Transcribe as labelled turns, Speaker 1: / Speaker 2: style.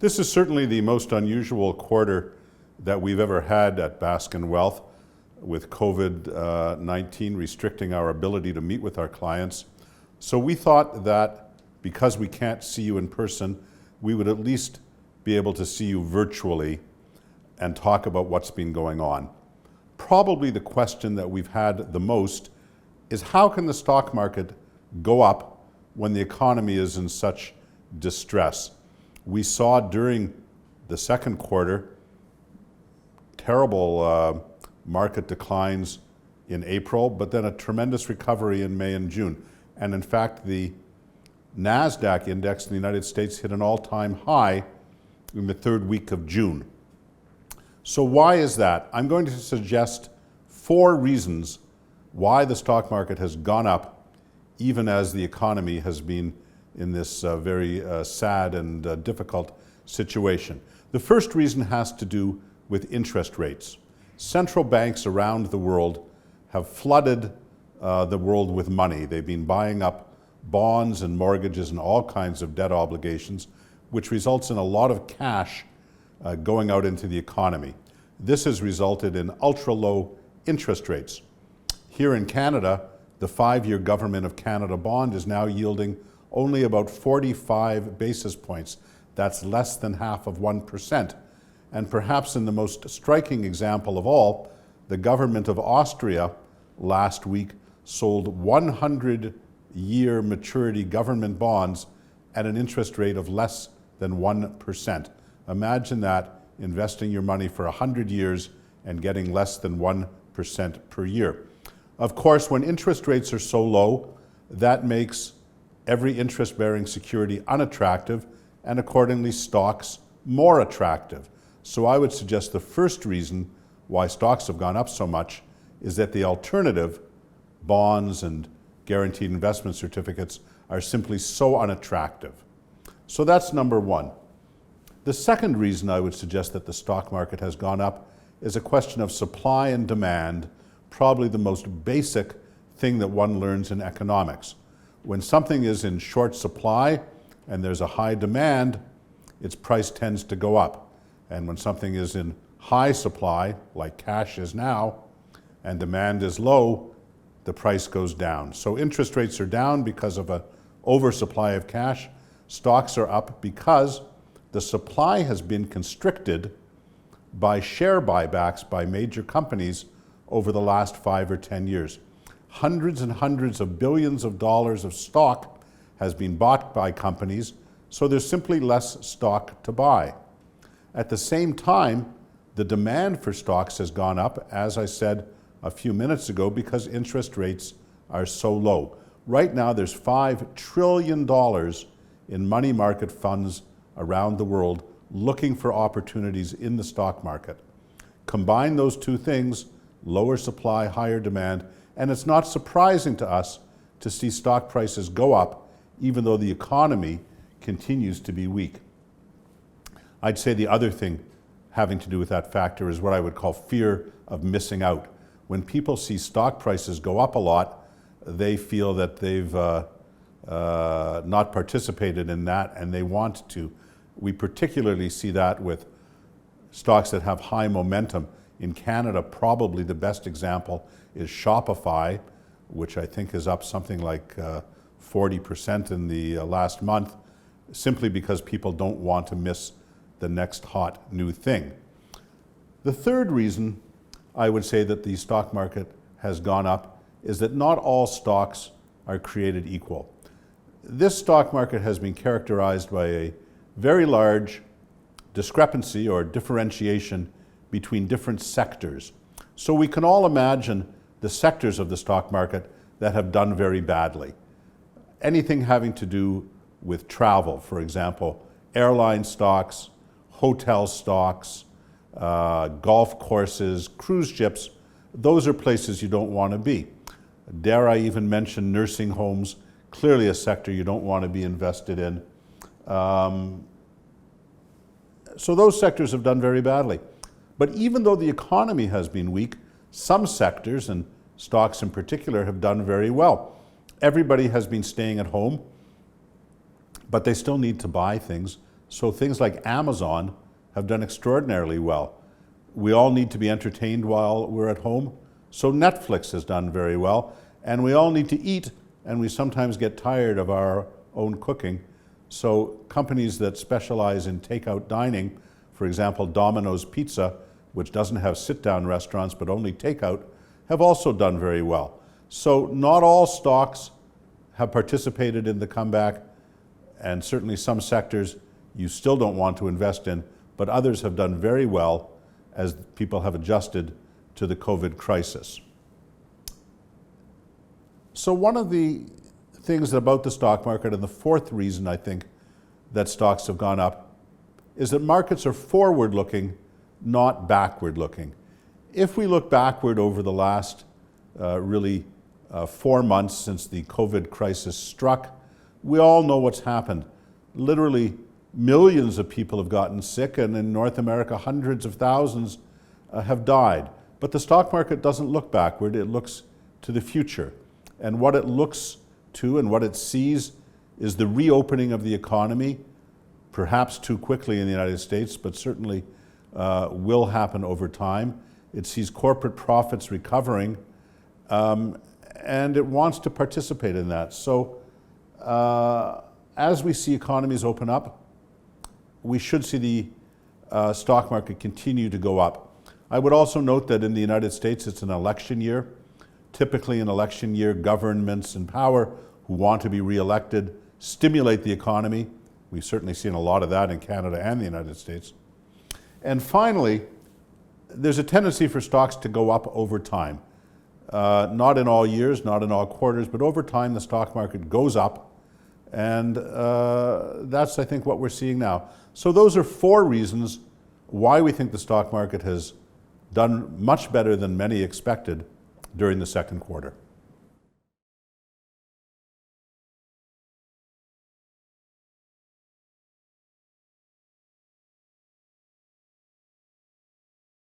Speaker 1: This is certainly the most unusual quarter that we've ever had at Baskin Wealth, with COVID-19 restricting our ability to meet with our clients. So we thought that because we can't see you in person, we would at least be able to see you virtually and talk about what's been going on. Probably the question that we've had the most is, how can the stock market go up when the economy is in such distress? We saw during the second quarter terrible market declines in April, but then a tremendous recovery in May and June. And in fact, the NASDAQ index in the United States hit an all-time high in the third week of June. So why is that? I'm going to suggest 4 reasons why the stock market has gone up, even as the economy has been in this very sad and difficult situation. The first reason has to do with interest rates. Central banks around the world have flooded the world with money. They've been buying up bonds and mortgages and all kinds of debt obligations, which results in a lot of cash going out into the economy. This has resulted in ultra-low interest rates. Here in Canada, the 5-year Government of Canada bond is now yielding only about 45 basis points. That's less than half of 1%. And perhaps in the most striking example of all, the government of Austria last week sold 100-year maturity government bonds at an interest rate of less than 1%. Imagine that, investing your money for 100 years and getting less than 1% per year. Of course, when interest rates are so low, that makes every interest-bearing security unattractive, and accordingly stocks more attractive. So I would suggest the first reason why stocks have gone up so much is that the alternative, bonds and guaranteed investment certificates, are simply so unattractive. So that's number one. The second reason I would suggest that the stock market has gone up is a question of supply and demand, probably the most basic thing that one learns in economics. When something is in short supply and there's a high demand, its price tends to go up. And when something is in high supply, like cash is now, and demand is low, the price goes down. So interest rates are down because of an oversupply of cash. Stocks are up because the supply has been constricted by share buybacks by major companies over the last 5 or 10 years. Hundreds and hundreds of billions of dollars of stock has been bought by companies, so there's simply less stock to buy. At the same time, the demand for stocks has gone up, as I said a few minutes ago, because interest rates are so low. Right now, there's $5 trillion in money market funds around the world looking for opportunities in the stock market. Combine those two things, lower supply, higher demand, and it's not surprising to us to see stock prices go up, even though the economy continues to be weak. I'd say the other thing having to do with that factor is what I would call fear of missing out. When people see stock prices go up a lot, they feel that they've not participated in that and they want to. We particularly see that with stocks that have high momentum. In Canada, probably the best example is Shopify, which I think is up something like 40% in the last month, simply because people don't want to miss the next hot new thing. The third reason I would say that the stock market has gone up is that not all stocks are created equal. This stock market has been characterized by a very large discrepancy or differentiation between different sectors. So we can all imagine the sectors of the stock market that have done very badly. Anything having to do with travel, for example, airline stocks, hotel stocks, golf courses, cruise ships, those are places you don't want to be. Dare I even mention nursing homes, clearly a sector you don't want to be invested in. So those sectors have done very badly. But even though the economy has been weak, some sectors, and stocks in particular, have done very well. Everybody has been staying at home, but they still need to buy things. So things like Amazon have done extraordinarily well. We all need to be entertained while we're at home, so Netflix has done very well. And we all need to eat, and we sometimes get tired of our own cooking. So companies that specialize in takeout dining, for example, Domino's Pizza, which doesn't have sit-down restaurants but only takeout, have also done very well. So not all stocks have participated in the comeback, and certainly some sectors you still don't want to invest in, but others have done very well as people have adjusted to the COVID crisis. So one of the things about the stock market, and the fourth reason I think that stocks have gone up, is that markets are forward-looking, not backward-looking. If we look backward over the last 4 months since the COVID crisis struck, we all know what's happened. Literally millions of people have gotten sick, and in North America hundreds of thousands have died. But the stock market doesn't look backward, it looks to the future. And what it looks to and what it sees is the reopening of the economy, perhaps too quickly in the United States, but certainly will happen over time. It sees corporate profits recovering, and it wants to participate in that. So as we see economies open up, we should see the stock market continue to go up. I would also note that in the United States, it's an election year. Typically, an election year, governments in power who want to be re-elected stimulate the economy. We've certainly seen a lot of that in Canada and the United States. And finally, there's a tendency for stocks to go up over time. Not in all years, not in all quarters, but over time the stock market goes up. And that's, I think, what we're seeing now. So those are 4 reasons why we think the stock market has done much better than many expected during the second quarter.